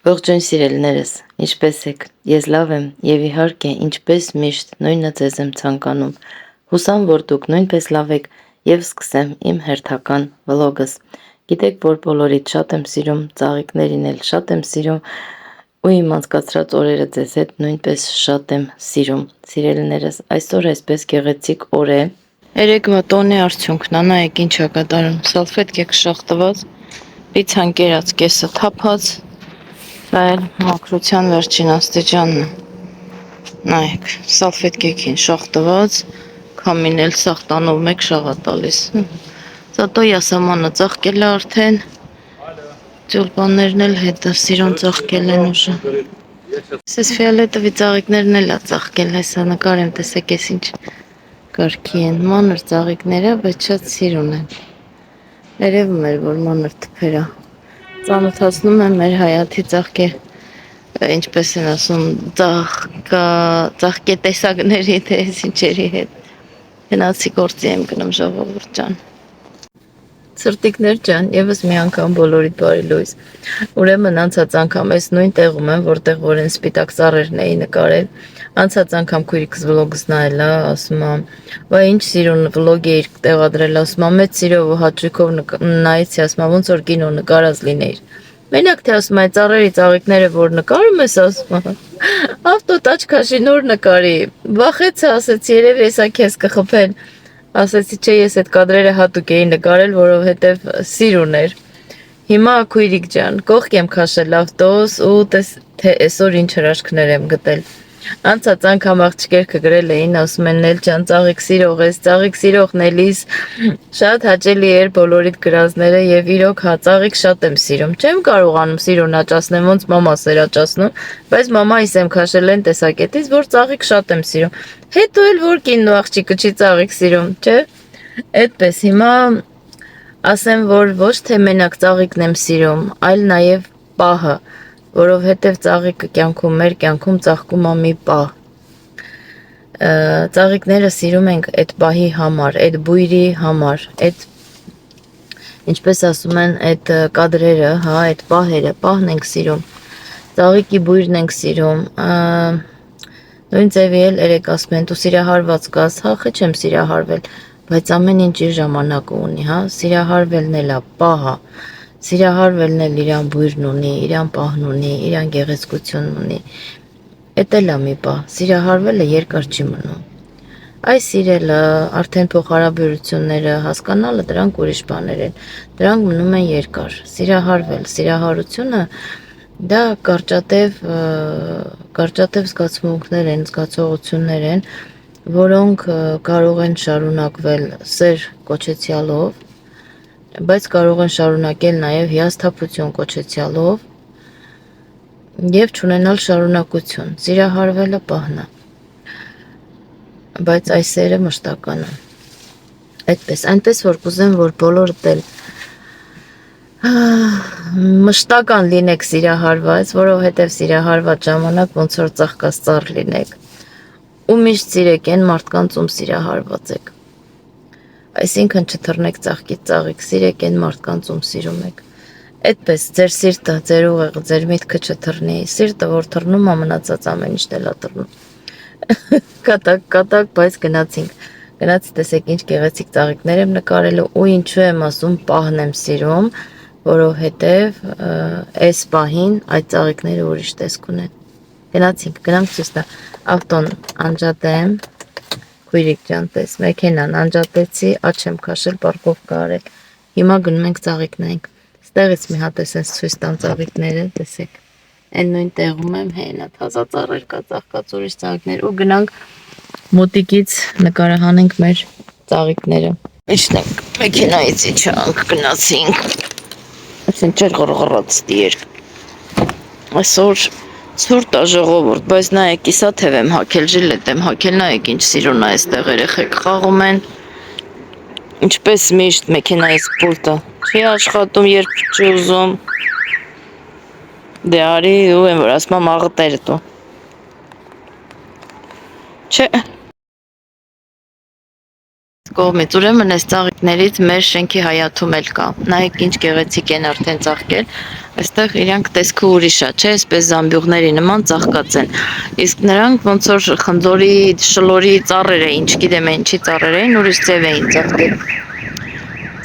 Ողջույն սիրելիներս, ինչպե՞ս եք, ես լավ եմ և իհարկե ինչպես միշտ նույնը ձեզ եմ ցանկանում, հուսամ, որ դուք նույնպես լավ եք և սկսեմ իմ հերթական վլոգս, գիտեք, որ բոլորիդ շատ եմ սիրում, ծաղիկներին էլ շատ եմ սիրում ու իմ անցկացրած օրերը ձեզ հետ նույնպես շատ եմ սիրում, սիրելիներս, այսօր այսպես գեղեցիկ օր է, երեկվա տոնի արդյունքն, նայեք ինչ է կատարում, սալֆետկե կշաղտված, պիցցան կերած կեսը թափած, դա էլ մաքրության վերջին աստիճանն է, նայեք, սալֆետկեքին շաղտված, քամին էլ սաղ տանով մեկ շաղ է տալիս, զատո յասամանը ծաղկել է արդեն, տյուլպաններն էլ հետը սիրուն ծաղկել են ուժը, ես ֆիալետովի ծաղիկներն էլ է ծաղկել, հեսա նկարեմ, տեսեք ես ինչ կարգի են, մանր ծաղիկները, բայց շատ սիրուն են, երևում էր, որ մանր թփեր է, ծանոթացնում եմ մեր հայաթի ծաղկե, ինչպես են ասում, ծաղկե տեսակների դես ինչերի հետ, գնացի գործի եմ գնում ժողովուրդ ջան, սրտիկներ ջան, եվս մի անգամ բոլորիդ բարի լույս, ուրեմն անցած անգամ ես նույն տեղում եմ, որտեղ որ են սպիտակ ծառերն էի նկարել, անցած անգամ քույրիկս վլոգս նայել է, ասում է, վայ ինչ սիրուն վլոգ էիր տեղադրել, ասում է, մեծ սիրով ու հաճույքով նայեցի, ասում է, ոնց որ կինո նկարած լինեիր, մենակ թե ասում է, ծառերի ծաղիկները որ նկարում ես, ասում է, ավտոտաչքաշի նոր նկարի, վախեցա, ասեցի, երևի եսա քեզ կխփեն, ասեցի, չէ, ես այդ կադրերը հատուկ էի նկարել, որովհետև սիրուն էր, հիմա քույրիկ ջան, կողք եմ քաշել ավտոս ու տես թե այսօր ինչ հրաշքներ եմ գտել, անցած անգամ աղջիկերքը գրել էին, ասում են Նել ջան, ծաղիկ սիրող ես, ծաղիկ սիրող Նելիս, շատ հաճելի էր բոլորիդ գրածները եւ իրոք հա ծաղիկ շատ եմ սիրում, չեմ կարողանում սիրուն աճացնեմ, ոնց մամաս էր աճացնում, բայց մամայիս եմ քաշել այն տեսակետից, որ ծաղիկ շատ եմ սիրում, հետո էլ որ կինն ու աղջիկը չի ծաղիկ սիրում, չէ, այդպես հիմա ասեմ, որ ոչ թե մենակ ծաղիկն եմ սիրում, այլ նաեւ պահը, որովհետև ծաղիկը կյանքում մեր կյանքում ծաղկում է մի պահ, ծաղիկները սիրում ենք այդ պահի համար, այդ բույրի համար, այդ ինչպես ասում են, այդ կադրերը, հա, այդ պահերը, պահն ենք սիրում, ծաղիկի բույրն ենք սիրում, նույն ձևի էլ երեք ասում են, դու սիրահարված կաս, հա, խի չեմ սիրահարվել, բայց ամեն ինչ իր ժամանակը ունի, հա, սիրահարվելն էլ է պահը, սիրահարվելն էլ իրան բույրն ունի, իրան պահն ունի, իրան գեղեցկությունն ունի, էդ էլ է մի պահ, սիրահարվելը երկար չի մնում, այս սիրելը, արդեն փոխհարաբերությունները, հասկանալը դրանք ուրիշ բաներ են, դրանք մնում են երկար, սիրահարվել, սիրահարությունը դա կարճատև զգացմունքներ են, զգացողություններ են, որոնք կարող են շարունակվել սեր կոչեցյալով, բայց կարող են շարունակել նաև հիասթափություն կոչեցյալով և չունենալ շարունակություն, սիրահարվելը պահն է, բայց այս սերը մշտական է, այդպես, այնպես որ կուզեմ, որ բոլորդ էլ մշտական լինեք սիրահարված, որովհետև սիրահարված ժամանակ ոնց որ ծաղկած ծառ լինեք, ու միշտ սիրեք այն մարդկանց, ում սիրահարված եք, այսինքն չթռնեք ծաղկից ծաղիկ, սիրեք այն մարդկանց, ում սիրում եք, այդպես ձեր սիրտը, ձեր ուղեղը, ձեր միտքը չթռնի, սիրտը որ թռնում է, մնացած ամեն ինչն էլ է թռնում, կատակ, բայց գնացի տեսեք ինչ գեղեցիկ ծաղիկներ եմ նկարել ու ինչու եմ ասում պահն եմ սիրում, որովհետև այս պահին այդ ծաղիկները ուրիշ տեսք ունեն, գնանք ցույց տա, ավտոն անջատեմ, քույրիկ ջան տես, մեքենան անջատեցի, աջ եմ քաշել, պարկովկա արել, հիմա գնում ենք ծաղիկ նայենք, ստեղից մի հատ էսենց ցույց տամ ծաղիկները, տեսեք, այն նույն տեղում եմ, հենա թազա ծառեր կա, ծաղկած ուրիշ ծաղիկներ ու գնանք մոտիկից նկարահանենք մեր ծաղիկները, իջնենք մեքենայից իջանք, գնացինք, այսին չեր գռղռաց դիրք, այսօր ցուրտ է ժողովուրդ, բայց նայեք իսա թև եմ հակել, ժիլետ եմ հակել, նայեք ինչ սիրուն է այստեղ երեխեք խաղում են, ինչպես միշտ մեքենայից պուլտը չի աշխատում, երբ չի ուզում, դե արի ու եմ որ ասում եմ աղտեր դու, չէ, կողմից, ուրեմն այս ծաղիկներից մեր շենքի հայաթում էլ կա, նայեք ինչ գեղեցիկ են արդեն ծաղկել, Այստեղ իրանք տեսքը ուրիշ է, չէ, այսպես զամբյուղների նման ծաղկած են։ Իսկ նրանք ոնց որ խնձորի, շլորի ծառեր էին, չգիտեմ ինչի ծառեր էին, ուրիշ ձև էին ծաղկել։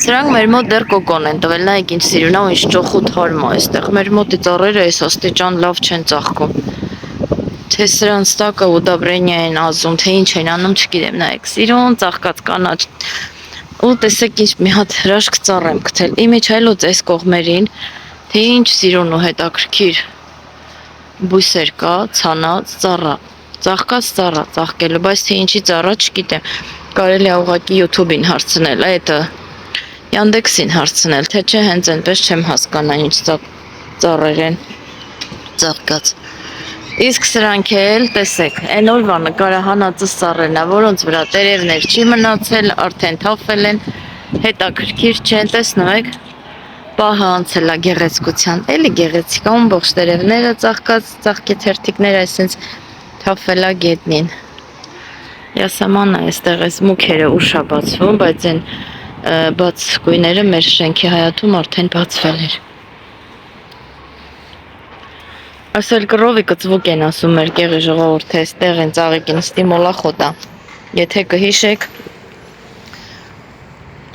Սրանք մեր մոտ դեռ կոկոն են տվել, նայեք ինչ սիրուն է, ինչ ճոխ ու թարմ է այստեղ։ Մեր մոտի ծառերը այս աստիճան լավ չեն ծաղկում։ Թե սրանց տակը ուդաբրենիա են ազում, թե ինչ են անում, չգիտեմ, նայեք, սիրուն ծաղկած կանաչ։ Ու տեսեք ինչ մի հատ հրաշք ծառ եմ գտել։ Իմիջայլոց այս կողմերին, թե ինչ սիրուն ու հետաքրքիր բույսեր կա, ցանած ծառա, ծաղկած ծառա, ծաղկելու, բայց թե ինչի ծառա չգիտեմ։ Կարելի է ուղղակի YouTube-ին հարցնել, այդ Yandex-ին հարցնել, թե չէ հենց այնպես չեմ հասկանա ինչ ծառեր են ծաղկած։ Իսկ սրանք էլ, տեսեք, այն օրվա նկարահանածը ծառերն է, որոնց վրա տերևներ չի մնացել, արդեն թափվել են, հետաքրքիր չեն, տեսնում եք, պահը անցել է գեղեցկության, էլի գեղեցիկ, ամբողջ տերևները ծաղկած, ծաղկի թերթիկները այսպես թափվել է գետնին։ Յասամանա այստեղ այս մուքերը ուշ է բացվում, բայց այն բաց գույները մեր շենքի հայաթում արդեն բացվել էր։ Ասել կռովիկը ծվուկ են ասում մեր գեղի ժողովուրդը, այստեղ են ծաղիկին ստիմոլախոտ է։ Եթե կհիշեք,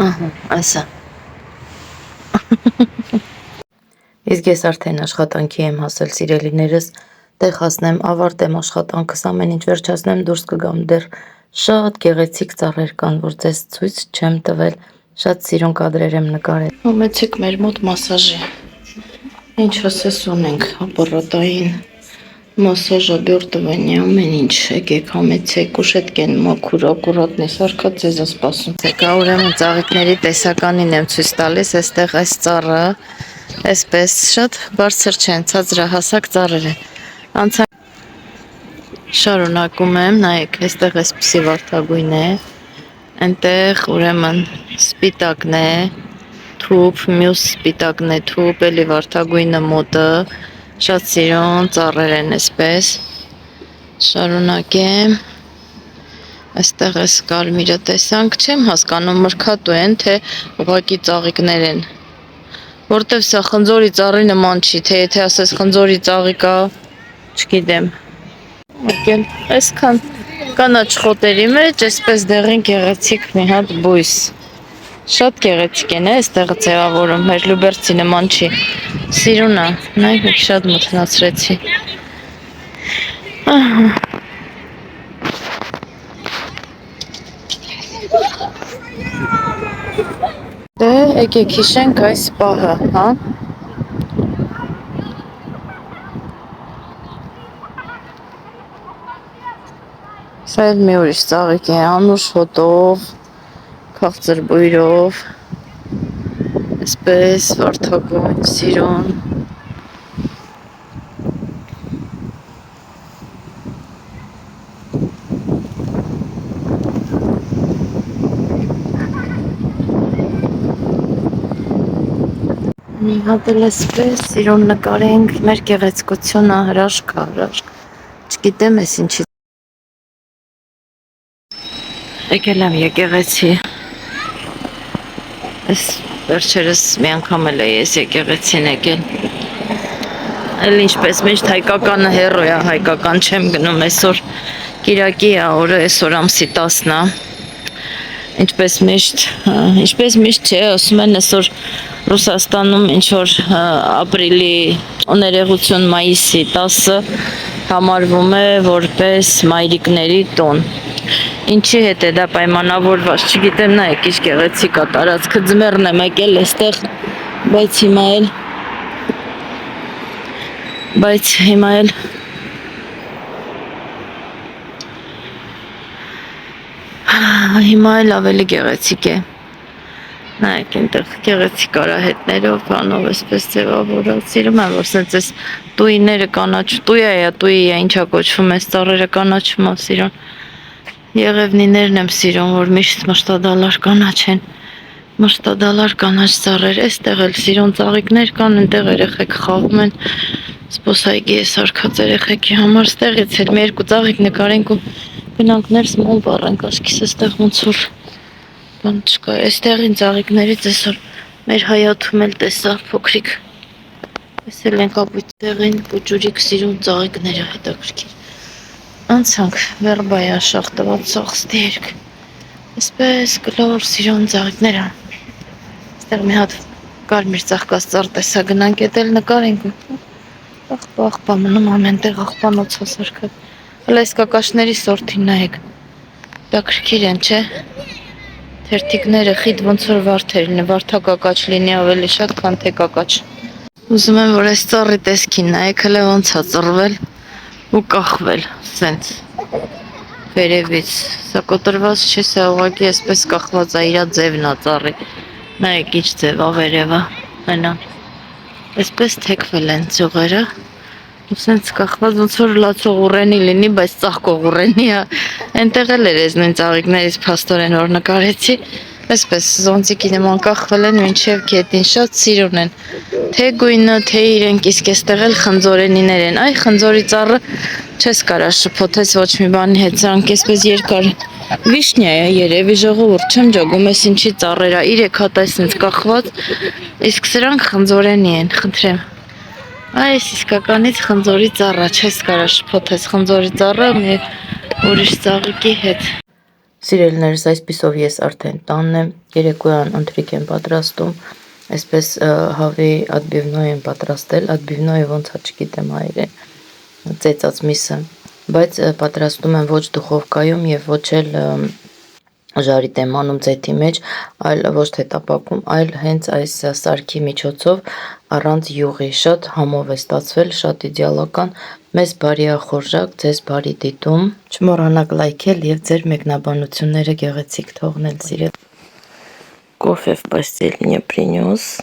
ահա, ասա։ Իսկ ես արդեն աշխատանքի եմ հասել, սիրելիներս, տեղ հասնեմ, ավարտեմ աշխատանքս, ամեն ինչ վերջացնեմ, դուրս կգամ, դեռ շատ գեղեցիկ ծառեր կան, որ ձեզ ցույց չեմ տվել, շատ սիրուն կադրեր եմ նկարել։ Համեցեք մեր մոտ մասաժի։ Ինչ ասես ունենք, ապարատային մասաժաբյուրտվանի ամեն ինչ, եկեք համեցեք, կուշետկեն մաքուր, ակուրատնի սարքած ձեզ սպասում։ Եկա ուրեմն ծաղիկների տեսականին եմ ցույց տալիս, այստեղ այս ծառը այսպես շատ բարձր չեն, ցածրահասակ ծառեր են։ Շարունակում եմ, նայեք, այստեղ այսպիսի վարդագույն է, այնտեղ ուրեմն սպիտակն է, թուփ, մյուս սպիտակն է թուփ, էլի վարդագույնը մոտը, շատ սիրուն ծառեր են այսպես։ Շարունակեմ։ Այստեղ էս կարմիրը տեսանք, չեմ հասկանում մրգատու են, թե ուղղակի ծաղիկներ են։ Որտեվ սա խնձորի ծառի նման չի, թե եթե ասես խնձորի ծաղիկա, չգիտեմ։ Եկել, այսքան կանաչ խոտերի մեջ, այսպես դեղին գեղեցիկ մի հատ բույս։ Շատ գեղեցիկ են, այստեղը ձևավորում, մեր լուբերցի նման չի։ Սիրուն է, նայեք, շատ մթնացրեցի։ Դե, եկեք հիշենք այս պահը, հա։ Սա էլ մի ուրիշ ծաղիկ է, անուշ հոտով, քաղցր բույրով, այսպես վարդագույն, սիրուն։ Մի հատ էլ այսպես սիրուն նկարենք, մեր գեղեցկությունը հրաշք է, հրաշք, չգիտեմ ես ինչի։ Եկել եմ եկեղեցի, այս վերջերս մի անգամ էլ է ես եկեղեցին եկել, էլ ինչպես միշտ հայկականը հեռու է, հայկական չեմ գնում, այսօր կիրակի է օրը, այսօր ամսի 10-ն է, ինչպես միշտ չէ, ասում են այսօր Ռուսաստանում ինչ-որ ապրիլի ներեգություն մայիսի 10-ը համարվում է որպես մայրիկների տոն։ Ինչի հետ է դա պայմանավորված, չգիտեմ, նայեք ինչ գեղեցիկ է տարածքը, ձմեռն եմ եկել այստեղ, բայց հիմա էլ ավելի գեղեցիկ է։ Նայեք այնտեղ գեղեցիկ արահետներով, բանով այսպես ձևավորած, սիրում եմ, որ սենց այս տույները կանաչ, տույա է, ինչա կոչվում այս ծառերը կանաչում է սիրուն։ Եղևնիներն եմ սիրում, որ միշտ մշտադալար կանաչ են, մշտադալար կանաչ ծառեր, այստեղ էլ սիրուն ծաղիկներ կան, այնտեղ երեխեք խաղում են, սպոսայգի է սարքած երեխեքի համար, ստեղից էլ մի երկու ծաղիկ նկարենք ու գնանք ներս մոլ վառենք, աչքիս այստեղ ոնց որ բան չկա, այստեղին ծաղիկներից այսօր մեր հայաթում էլ տեսա փոքրիկ Տեսել ենք ապույտ տեղին պուճուրիկ սիրուն ծաղիկները հետաքրքիր։ Անցանք վերբայ աշխախ տված սաղստի երկ։ Այսպես կլոր սիրուն ծաղիկները։ Այստեղ մի հատ կարմիր ծաղկած ծառ տեսա գնանք էտել նկարենք ու աղբա մնում ամենտեղ աղբանոց հասարքը։ Հələ այս կակաշների սորտին նայեք։ Հետաքրքիր են, չէ՞։ Թերթիկները խիտ ոնց որ վարդերն է, վարդակակաչ լինի ավելի շատ, քան թե կակաչ։ Ուզում եմ, որ այս ծառի տեսքին նայեք, հələ ոնց է ծռվել ու կախվել, սենց վերևից։ Սա կոտրված չէ, սա ուղղակի այսպես կախված է, իրա ձևն է ծառի։ Նայեք ինչ ձև է վերևը, այնան։ Այսպես թեքվել են ծյուղերը։ Ու սենց կախված ոնց որ լացող ուռենի լինի, բայց ծաղկող ուռենի է։ Այնտեղ էլ էր այս նույն ծաղիկներից փաստորեն որ նկարեցի։ Այսպես զոնտիկի նման կախվել են մինչև գետին, շատ սիրուն են։ Թե գույնը, թե իրենք իսկ էստեղ էլ խնձորենիներ են։ Այ խնձորի ծառը չես կարա շփոթես ոչ մի բանի հետ, սրանք այսպես երկար։ Վիշնյա է երևի ժողովուրդ, չեմ ջոգում, այս ինչի ծառեր է, 3 հատ այսպես կախված, իսկ սրանք խնձորենի են, խնդրեմ։ Այս իսկականից խնձորի ծառը, չես կարա շփոթես խնձորի ծառը մի ուրիշ ծաղիկի հետ։ Սիրելիներս, այսպիսով ես արդեն տանն եմ, երեկոյան ընթրիք եմ պատրաստում, այսպես հավի ադբիվնոյ եմ պատրաստել, ադբիվնոյը ոնց է չգիտեմ հայերեն, ծեծած միսը, բայց պատրաստում եմ ոչ դուխովկայում եւ ոչ էլ ժարիտ եմ անում ձեթի մեջ, այլ ոչ թե տապակում, այլ հենց այս սարքի միջոցով առանց յուղի, շատ համով է ստացվել, շատ իդեալական, մեզ բարի ախորժակ, ձեզ բարի դիտում, չմոռանաք լայքել եւ ձեր մեկնաբանությունները գեղեցիկ թողնել սիրել։ Кофе в постель мне принес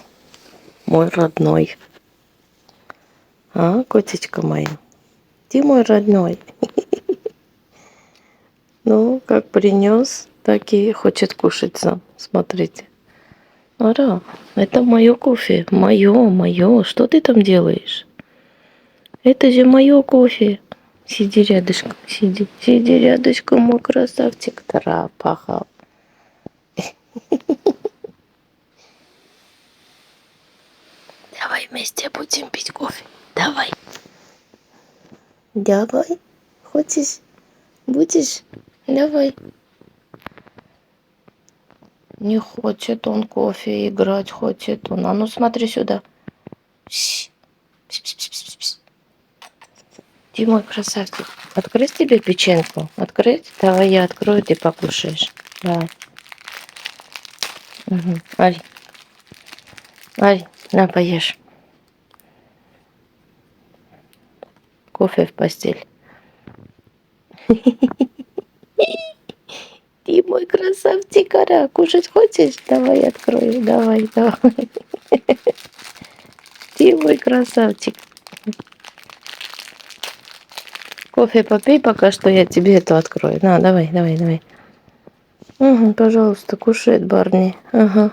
мой родной. А, котечка моя, ты мой родной. Ну, как принес, так и хочет кушать сам. Смотрите. Ара, это мое кофе. Мое. Что ты там делаешь? Это же мое кофе. Сиди рядышком, сиди рядышком, мой красавчик. Трапахал. Давай вместе будем пить кофе. Давай. Давай. Хочешь? Будешь? Давай. Не хочет он кофе играть, хочет он. А ну смотри сюда. Ты мой красавчик. Открыть тебе печенку? Открыть? Давай я открою, ты покушаешь. Давай. Угу. Ари, на, поешь. Кофе в постель. Ты мой красавчик, Ара, кушать хочешь? Давай открою, давай. Ты мой красавчик. Кофе попей пока что, я тебе это открою. На, давай. Угу, пожалуйста, кушает Барни. Ага.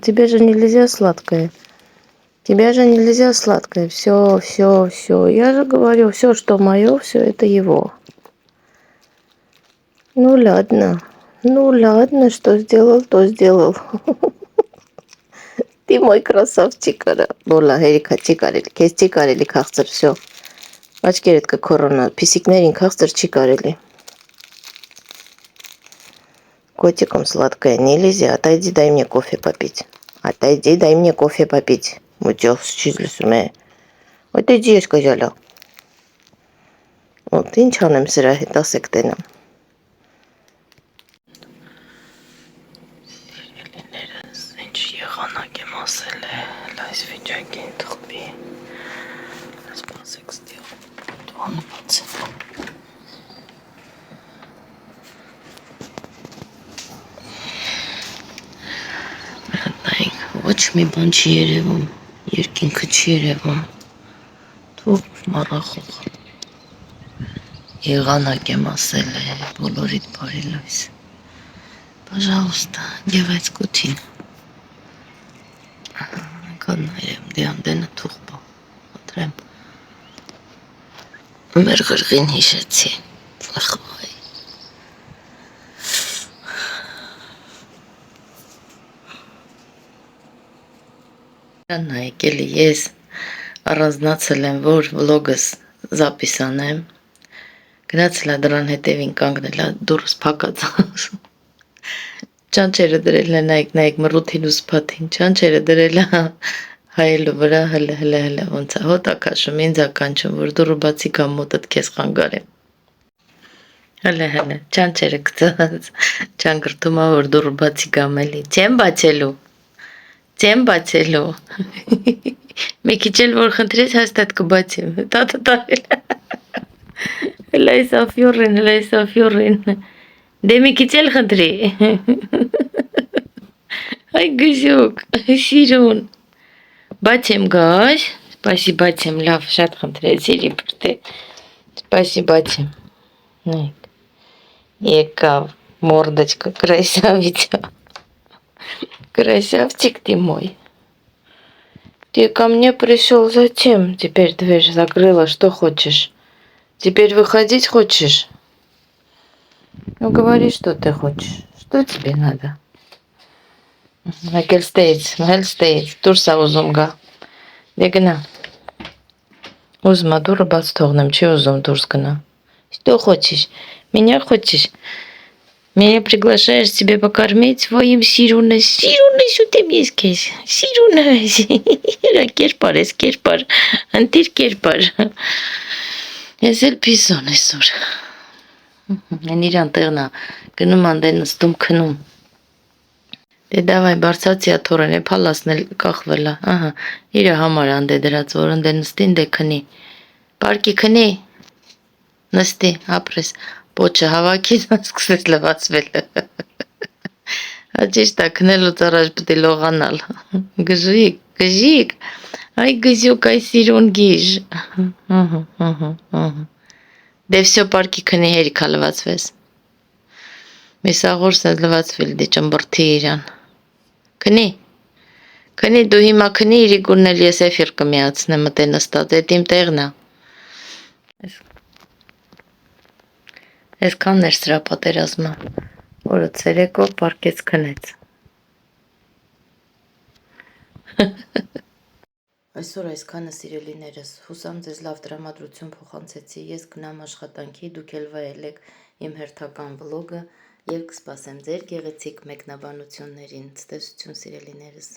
Тебе же нельзя сладкое. Все. Я же говорю, все, что мое, все это его. Ну ладно, что сделал, то сделал. Ты мой красавчик, Ара. Բոլա հերիքա չի կարելի, քեզ չի կարելի քաղցր, всё. Աչքերդ կքորոնա, փիսիկներին քաղցր չի կարելի. Котикам сладкое нельзя. Отойди, дай мне кофе попить. Мутёх счислюсуме. Отойди, я сказала. Вот, ինչ անեմ սրա հետ, ասեք տենամ. Սիրելիներս, ինչ եղանակ եմ ասել է, լայս վիճակին թխպի. Սպասեք ստեղ, դուան բացել. Ոչ մի բան չի երևում, երկինքը չի երևում, թող մառախող, եղանակ եմ ասել է, բոլորիդ բարի լույս, պաժալուստա, գեղեցկություն, կան նայրեմ, դեանդենը թող բա, հատրեմ, մեր գրղին հիշեցի, վախվայ, նայք էլի ես առանձնացել եմ, որ վլոգս զապիսանեմ, գնացել է դրան հետևին կանգնելա, դուրս փակած, ճանչերը դրել է, նայք մռութին ու սպաթին, ճանչերը դրել է հայելու վրա, հլը, ոնց է, հոտ ակաշում, ինձ ականչում, որ դուրը բացի կամ մոտդ կեզ խանգարեմ, հլը, ճանչերը գծած, ճանգրտում է, որ դուրը բացի կամ էլի, չեմ բացելու, մի քիչ էլ որ խնդրես հաստատ կբացեմ, տատը տարել, հլա այս աֆյորին, դե մի քիչ էլ խնդրի, այ գժուկ, սիրուն, բացեմ գազ, սպասի բացեմ, լավ, շատ խնդրեցիր իբրտե, սպասի բացեմ, նայք, եկավ, мордочка, красавица, красавчик ты мой. Ты ко мне пришел зачем? Теперь дверь закрыла, что хочешь? Теперь выходить хочешь? Ну говори, что ты хочешь. Что тебе надо? Հելստեից, դուրս է ուզում գա, դե գնա, ուզում է դուրը բաց թողնեմ, չի ուզում դուրս գնա, что хочешь, меня хочешь, меня приглашаешь тебе покормить, твоим սիրունս, շուտ եմ ես քեզ, սիրունս, կերպար, ընտիր կերպար, ես էլ պիսոն այսօր, են իրան տեղնա, գնում անդե նստում քնում, դե դավայ բարձացիա թորեն է պալասն էլ կախվել է, ահա, իրա համար անդե դրած, որ անդե նստին դե քնի, պարկի քնի, նստի, ապրես, պոչը հավաքին սկսեց լվացվել, հաճիշտ է քնելուց առաջ պտի լողանալ, գժիկ, այ գժուկ, այ սիրուն գիժ, դե վսյո պարկի քնի հերիքա լվացվես, մի սաղորսն է լվացվել դե ճմբրթի իրան, քնի դու հիմա քնի իրի գուննել ես էֆիր կմիացնեմ մտե նստած, էդ իմ տեղն է, այսքանն էր սրա պատերազմը, որը ցերեկով պարկեց քնեց, այսօր այսքանը սիրելիներս, հուսամ ձեզ լավ տրամադրություն փոխանցեցի, ես գնամ աշխատանքի, դուք էլ վայելեք իմ հերթական վլոգը և կսպասեմ ձեր գեղեցիկ մեկնաբանություններին, ցտեսություն սիրելիներս։